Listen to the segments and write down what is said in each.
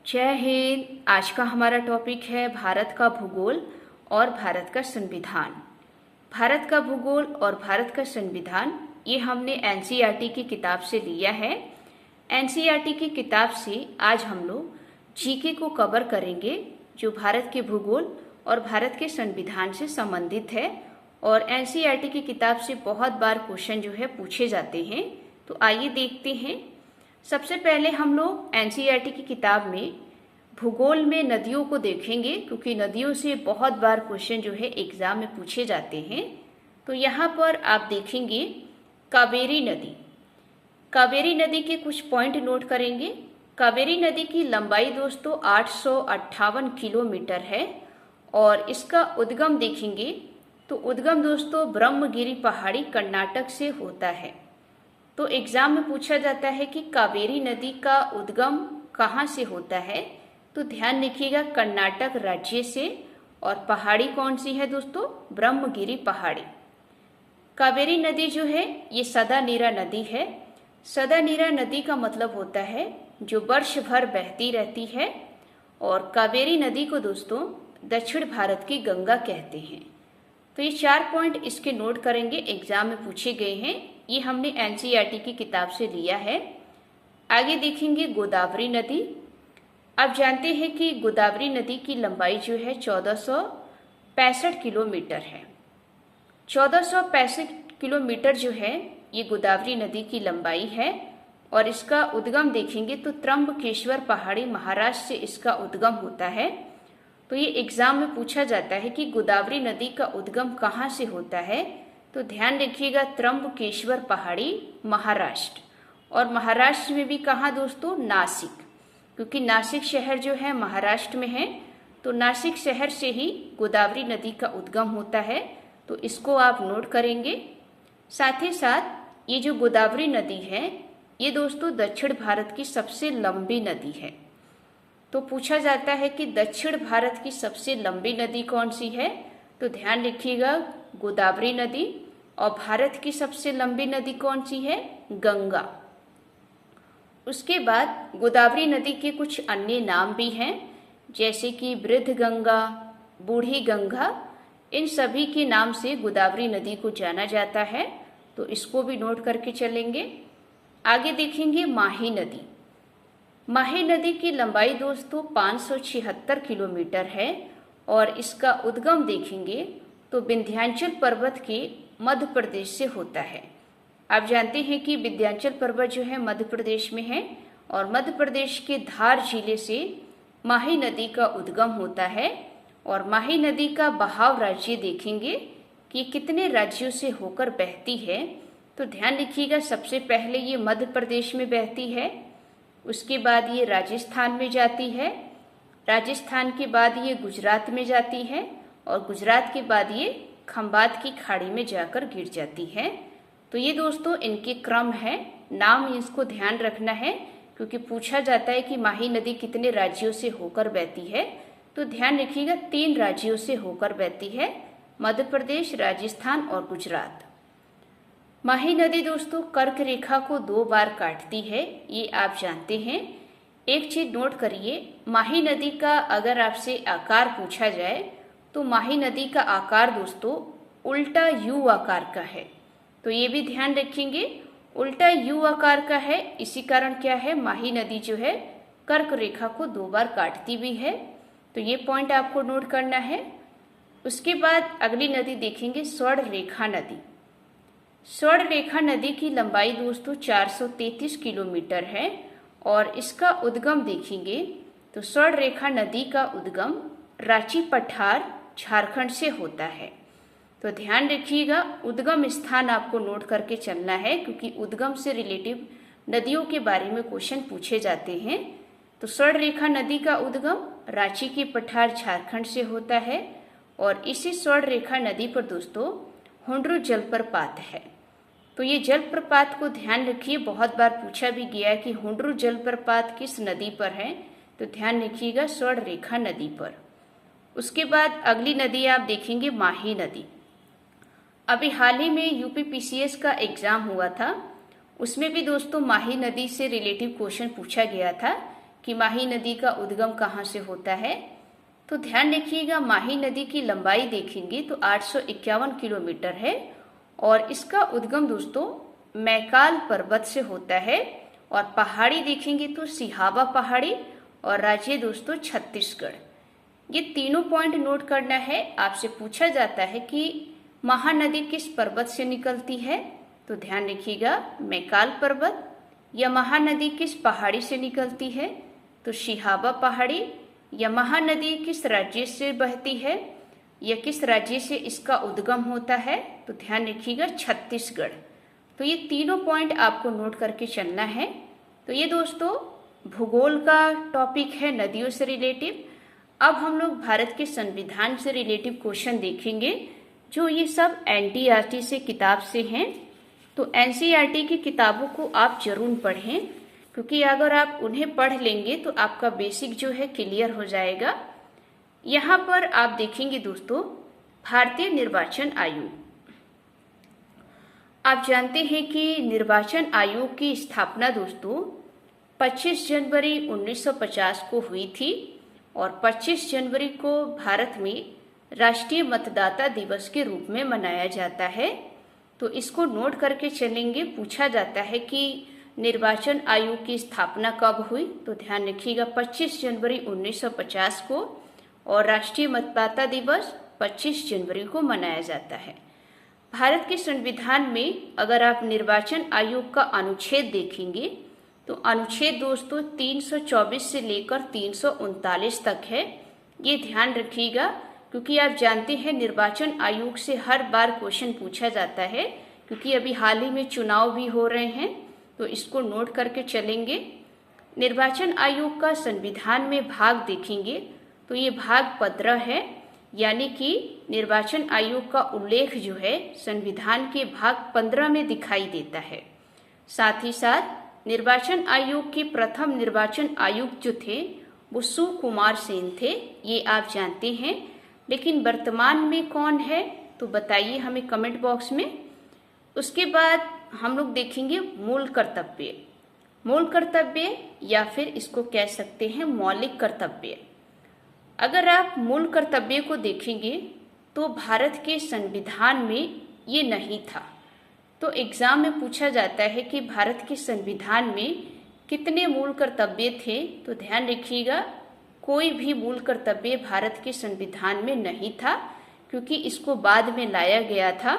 जय हिंद। आज का हमारा टॉपिक है भारत का भूगोल और भारत का संविधान। भारत का भूगोल और भारत का संविधान ये हमने एनसीईआरटी की किताब से लिया है। एनसीईआरटी की किताब से आज हम लोग जीके को कवर करेंगे, जो भारत के भूगोल और भारत के संविधान से संबंधित है। और एनसीईआरटी की किताब से बहुत बार क्वेश्चन जो है पूछे जाते हैं, तो आइए देखते हैं। सबसे पहले हम लोग एनसीईआरटी की किताब में भूगोल में नदियों को देखेंगे, क्योंकि नदियों से बहुत बार क्वेश्चन जो है एग्जाम में पूछे जाते हैं। तो यहाँ पर आप देखेंगे कावेरी नदी। कावेरी नदी के कुछ पॉइंट नोट करेंगे। कावेरी नदी की लंबाई दोस्तों 858 किलोमीटर है और इसका उद्गम देखेंगे तो उद्गम दोस्तों ब्रह्मगिरी पहाड़ी कर्नाटक से होता है। तो एग्जाम में पूछा जाता है कि कावेरी नदी का उद्गम कहाँ से होता है, तो ध्यान रखिएगा कर्नाटक राज्य से। और पहाड़ी कौन सी है दोस्तों? ब्रह्मगिरी पहाड़ी। कावेरी नदी जो है ये सदा नीरा नदी है। सदा नीरा नदी का मतलब होता है जो वर्ष भर बहती रहती है। और कावेरी नदी को दोस्तों दक्षिण भारत की गंगा कहते हैं। तो ये 4 पॉइंट इसके नोट करेंगे, एग्जाम में पूछे गए हैं। ये हमने एनसीईआरटी की किताब से लिया है। आगे देखेंगे गोदावरी नदी। आप जानते हैं कि गोदावरी नदी की लंबाई जो है 1465 किलोमीटर है। 1465 किलोमीटर जो है ये गोदावरी नदी की लंबाई है। और इसका उद्गम देखेंगे तो त्र्यंबकेश्वर पहाड़ी महाराष्ट्र से इसका उद्गम होता है। तो ये एग्जाम में पूछा जाता है कि गोदावरी नदी का उद्गम कहाँ से होता है, तो ध्यान रखिएगा त्र्यंबकेश्वर पहाड़ी महाराष्ट्र। और महाराष्ट्र में भी कहाँ दोस्तों? नासिक, क्योंकि नासिक शहर जो है महाराष्ट्र में है। तो नासिक शहर से ही गोदावरी नदी का उद्गम होता है, तो इसको आप नोट करेंगे। साथ ही साथ ये जो गोदावरी नदी है ये दोस्तों दक्षिण भारत की सबसे लंबी नदी है। तो पूछा जाता है कि दक्षिण भारत की सबसे लंबी नदी कौन सी है, तो ध्यान रखिएगा गोदावरी नदी। और भारत की सबसे लंबी नदी कौन सी है? गंगा। उसके बाद गोदावरी नदी के कुछ अन्य नाम भी हैं, जैसे कि वृद्ध गंगा, बूढ़ी गंगा। इन सभी के नाम से गोदावरी नदी को जाना जाता है, तो इसको भी नोट करके चलेंगे। आगे देखेंगे माही नदी। माही नदी की लंबाई दोस्तों 576 किलोमीटर है और इसका उद्गम देखेंगे तो विंध्याचल पर्वत के मध्य प्रदेश से होता है। आप जानते हैं कि विंध्याचल पर्वत जो है मध्य प्रदेश में है और मध्य प्रदेश के धार जिले से माही नदी का उद्गम होता है। और माही नदी का बहाव राज्य देखेंगे कि कितने राज्यों से होकर बहती है, तो ध्यान रखिएगा सबसे पहले ये मध्य प्रदेश में बहती है, उसके बाद ये राजस्थान में जाती है, राजस्थान के बाद ये गुजरात में जाती है और गुजरात के बाद ये खंबात की खाड़ी में जाकर गिर जाती है। तो ये दोस्तों इनके क्रम है, नाम इसको ध्यान रखना है, क्योंकि पूछा जाता है कि माही नदी कितने राज्यों से होकर बहती है। तो ध्यान रखिएगा 3 राज्यों से होकर बहती है, मध्य प्रदेश, राजस्थान और गुजरात। माही नदी दोस्तों कर्क रेखा को 2 बार काटती है, ये आप जानते हैं। एक चीज नोट करिए, माही नदी का अगर आपसे आकार पूछा जाए तो माही नदी का आकार दोस्तों उल्टा यू आकार का है। तो ये भी ध्यान रखेंगे, उल्टा यू आकार का है। इसी कारण क्या है, माही नदी जो है कर्क रेखा को 2 बार काटती भी है। तो ये पॉइंट आपको नोट करना है। उसके बाद अगली नदी देखेंगे स्वर्ण रेखा नदी। स्वर्ण रेखा नदी की लंबाई दोस्तों 433 किलोमीटर है और इसका उद्गम देखेंगे तो स्वर्ण रेखा नदी का उद्गम रांची पठार झारखंड से होता है। तो ध्यान रखिएगा उद्गम स्थान आपको नोट करके चलना है, क्योंकि उद्गम से रिलेटिव नदियों के बारे में क्वेश्चन पूछे जाते हैं। तो स्वर्ण रेखा नदी का उद्गम रांची के पठार झारखंड से होता है और इसी स्वर्ण रेखा नदी पर दोस्तों हुंड्रू जलप्रपात है। तो ये जलप्रपात को ध्यान रखिए, बहुत बार पूछा भी गया कि हुंड्रू जलप्रपात किस नदी पर है, तो ध्यान रखिएगा स्वर्ण रेखा नदी पर। उसके बाद अगली नदी आप देखेंगे माही नदी। अभी हाल ही में यूपीपीसीएस का एग्जाम हुआ था, उसमें भी दोस्तों माही नदी से रिलेटिव क्वेश्चन पूछा गया था कि माही नदी का उद्गम कहाँ से होता है। तो ध्यान रखिएगा, माही नदी की लंबाई देखेंगे तो 851 किलोमीटर है और इसका उद्गम दोस्तों मैकाल पर्वत से होता है। और पहाड़ी देखेंगे तो सिहावा पहाड़ी और राज्य दोस्तों छत्तीसगढ़। ये तीनों पॉइंट नोट करना है। आपसे पूछा जाता है कि महानदी किस पर्वत से निकलती है, तो ध्यान रखिएगा मैकाल पर्वत। या महानदी किस पहाड़ी से निकलती है, तो सिहावा पहाड़ी। या महानदी किस राज्य से बहती है या किस राज्य से इसका उद्गम होता है, तो ध्यान रखिएगा छत्तीसगढ़। तो ये तीनों पॉइंट आपको नोट करके चलना है। तो ये दोस्तों भूगोल का टॉपिक है नदियों से रिलेटिव। अब हम लोग भारत के संविधान से रिलेटिव क्वेश्चन देखेंगे, जो ये सब एनसीईआरटी से किताब से हैं। तो एनसीईआरटी की किताबों को आप जरूर पढ़ें, क्योंकि अगर आप उन्हें पढ़ लेंगे तो आपका बेसिक जो है क्लियर हो जाएगा। यहाँ पर आप देखेंगे दोस्तों भारतीय निर्वाचन आयोग। आप जानते हैं कि निर्वाचन आयोग की स्थापना दोस्तों 25 जनवरी 1950 को हुई थी और 25 जनवरी को भारत में राष्ट्रीय मतदाता दिवस के रूप में मनाया जाता है। तो इसको नोट करके चलेंगे। पूछा जाता है कि निर्वाचन आयोग की स्थापना कब हुई, तो ध्यान रखिएगा 25 जनवरी 1950 को और राष्ट्रीय मतदाता दिवस 25 जनवरी को मनाया जाता है। भारत के संविधान में अगर आप निर्वाचन आयोग का अनुच्छेद देखेंगे तो अनुच्छेद दोस्तों 324 से लेकर 339 तक है। ये ध्यान रखिएगा, क्योंकि आप जानते हैं निर्वाचन आयोग से हर बार क्वेश्चन पूछा जाता है, क्योंकि अभी हाल ही में चुनाव भी हो रहे हैं। तो इसको नोट करके चलेंगे। निर्वाचन आयोग का संविधान में भाग देखेंगे तो ये भाग 15 है, यानी कि निर्वाचन आयोग का उल्लेख जो है संविधान के भाग 15 में दिखाई देता है। साथ ही साथ निर्वाचन आयोग के प्रथम निर्वाचन आयुक्त जो थे वो सुकुमार सेन थे, ये आप जानते हैं। लेकिन वर्तमान में कौन है तो बताइए हमें कमेंट बॉक्स में। उसके बाद हम लोग देखेंगे मूल कर्तव्य। मूल कर्तव्य या फिर इसको कह सकते हैं मौलिक कर्तव्य। अगर आप मूल कर्तव्य को देखेंगे तो भारत के संविधान में ये नहीं था। तो एग्जाम में पूछा जाता है कि भारत के संविधान में कितने मूल कर्तव्य थे, तो ध्यान रखिएगा कोई भी मूल कर्तव्य भारत के संविधान में नहीं था, क्योंकि इसको बाद में लाया गया था।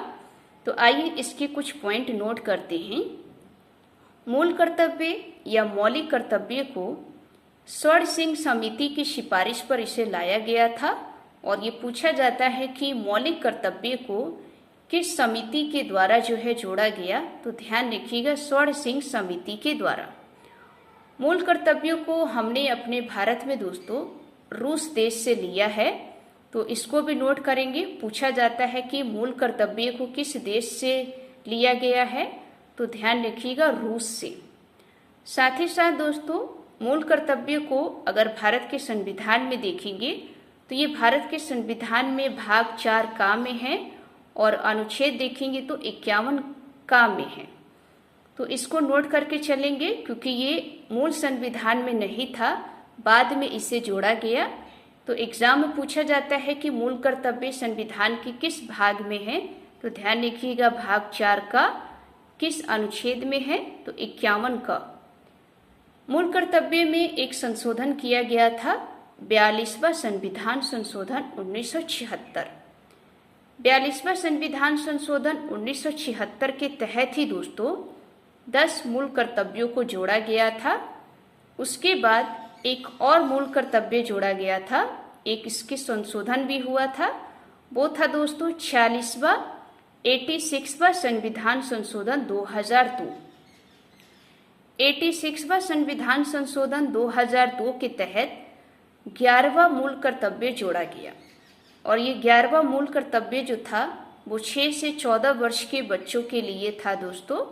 तो आइए इसके कुछ पॉइंट नोट करते हैं। मूल कर्तव्य या मौलिक कर्तव्य को स्वर्ण सिंह समिति की सिफारिश पर इसे लाया गया था और ये पूछा जाता है कि मौलिक कर्तव्य को किस समिति के द्वारा जो है जोड़ा गया, तो ध्यान रखिएगा स्वर्ण सिंह समिति के द्वारा। मूल कर्तव्यों को हमने अपने भारत में दोस्तों रूस देश से लिया है, तो इसको भी नोट करेंगे। पूछा जाता है कि मूल कर्तव्य को किस देश से लिया गया है, तो ध्यान रखिएगा रूस से। साथ ही साथ दोस्तों मूल कर्तव्य को अगर भारत के संविधान में देखेंगे तो ये भारत के संविधान में भाग 4 का में है और अनुच्छेद देखेंगे तो 51 का में है। तो इसको नोट करके चलेंगे, क्योंकि ये मूल संविधान में नहीं था, बाद में इसे जोड़ा गया। तो एग्जाम में पूछा जाता है कि मूल कर्तव्य संविधान के किस भाग में है, तो ध्यान रखिएगा भाग 4 का किस अनुच्छेद में है, तो 51 का। मूल कर्तव्य में एक संशोधन किया गया था, 42वां संविधान संशोधन 1976। 42वां संविधान संशोधन 1976 के तहत ही दोस्तों 10 मूल कर्तव्यों को जोड़ा गया था। उसके बाद एक और मूल कर्तव्य जोड़ा गया था, एक इसके संशोधन भी हुआ था, वो था दोस्तों 86वां संविधान संशोधन 2002। 86वां संविधान संशोधन 2002 के तहत 11वां मूल कर्तव्य जोड़ा गया और ये 11वां मूल कर्तव्य जो था वो 6 से 14 वर्ष के बच्चों के लिए था दोस्तों।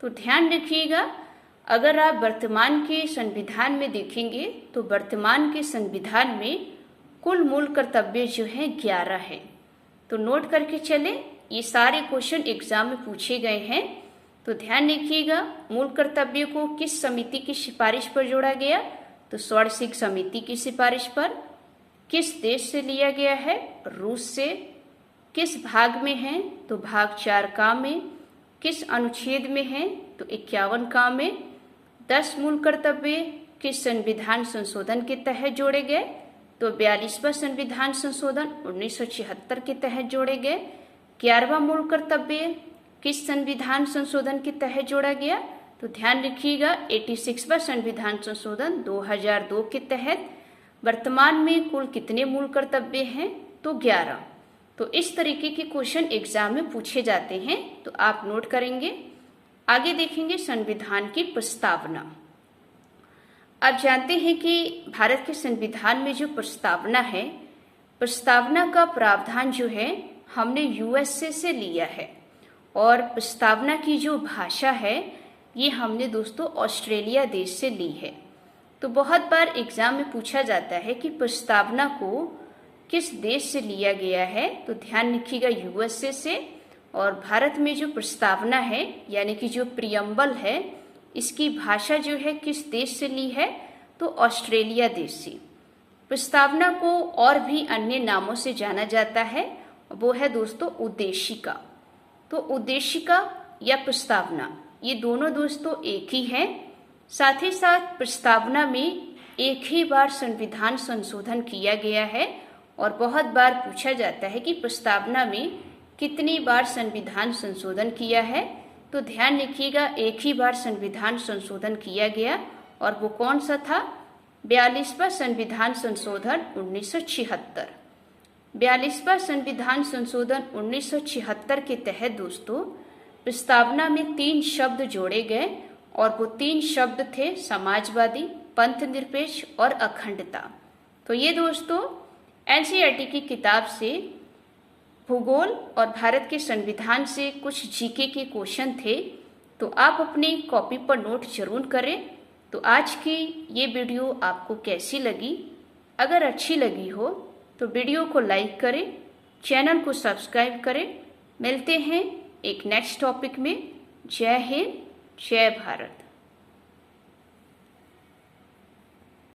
तो ध्यान रखिएगा, अगर आप वर्तमान के संविधान में देखेंगे तो वर्तमान के संविधान में कुल मूल कर्तव्य जो है 11 है। तो नोट करके चले, ये सारे क्वेश्चन एग्जाम में पूछे गए हैं। तो ध्यान रखिएगा मूल कर्तव्य को किस समिति की सिफारिश पर जोड़ा गया, तो स्वैच्छिक समिति की सिफारिश पर। किस देश से लिया गया है? रूस से। किस भाग में है? तो भाग 4 का में। किस अनुच्छेद में है? तो 51 का में। 10 मूल कर्तव्य किस संविधान संशोधन के तहत जोड़े गए? तो 42वां संविधान संशोधन 1976 के तहत जोड़े गए। 11वां मूल कर्तव्य किस संविधान संशोधन के तहत जोड़ा गया? तो ध्यान रखिएगा 86वां संविधान संशोधन 2002 के तहत। वर्तमान में कुल कितने मूल कर्तव्य हैं? तो 11। तो इस तरीके के क्वेश्चन एग्जाम में पूछे जाते हैं, तो आप नोट करेंगे। आगे देखेंगे संविधान की प्रस्तावना। आप जानते हैं कि भारत के संविधान में जो प्रस्तावना है, प्रस्तावना का प्रावधान जो है हमने यूएसए से लिया है, और प्रस्तावना की जो भाषा है ये हमने दोस्तों ऑस्ट्रेलिया देश से ली है। तो बहुत बार एग्जाम में पूछा जाता है कि प्रस्तावना को किस देश से लिया गया है, तो ध्यान रखिएगा यूएसए से। और भारत में जो प्रस्तावना है यानी कि जो प्रियम्बल है, इसकी भाषा जो है किस देश से ली है? तो ऑस्ट्रेलिया देश से। प्रस्तावना को और भी अन्य नामों से जाना जाता है, वो है दोस्तों उद्देशिका। तो उद्देशिका या प्रस्तावना ये दोनों दोस्तों एक ही है। साथ ही साथ प्रस्तावना में एक ही बार संविधान संशोधन किया गया है, और बहुत बार पूछा जाता है कि प्रस्तावना में कितनी बार संविधान संशोधन किया है? तो ध्यान रखिएगा एक ही बार संविधान संशोधन किया गया, और वो कौन सा था? 42वां संविधान संशोधन 1976। 42वां संविधान संशोधन 1976 के तहत दोस्तों प्रस्तावना में 3 शब्द जोड़े गए, और वो 3 शब्द थे समाजवादी, पंथ निरपेक्ष और अखंडता। तो ये दोस्तों एनसीईआरटी की किताब से भूगोल और भारत के संविधान से कुछ जीके के क्वेश्चन थे, तो आप अपनी कॉपी पर नोट जरूर करें। तो आज की ये वीडियो आपको कैसी लगी? अगर अच्छी लगी हो तो वीडियो को लाइक करें, चैनल को सब्सक्राइब करें। मिलते हैं एक नेक्स्ट टॉपिक में। जय हिंद, जय भारत।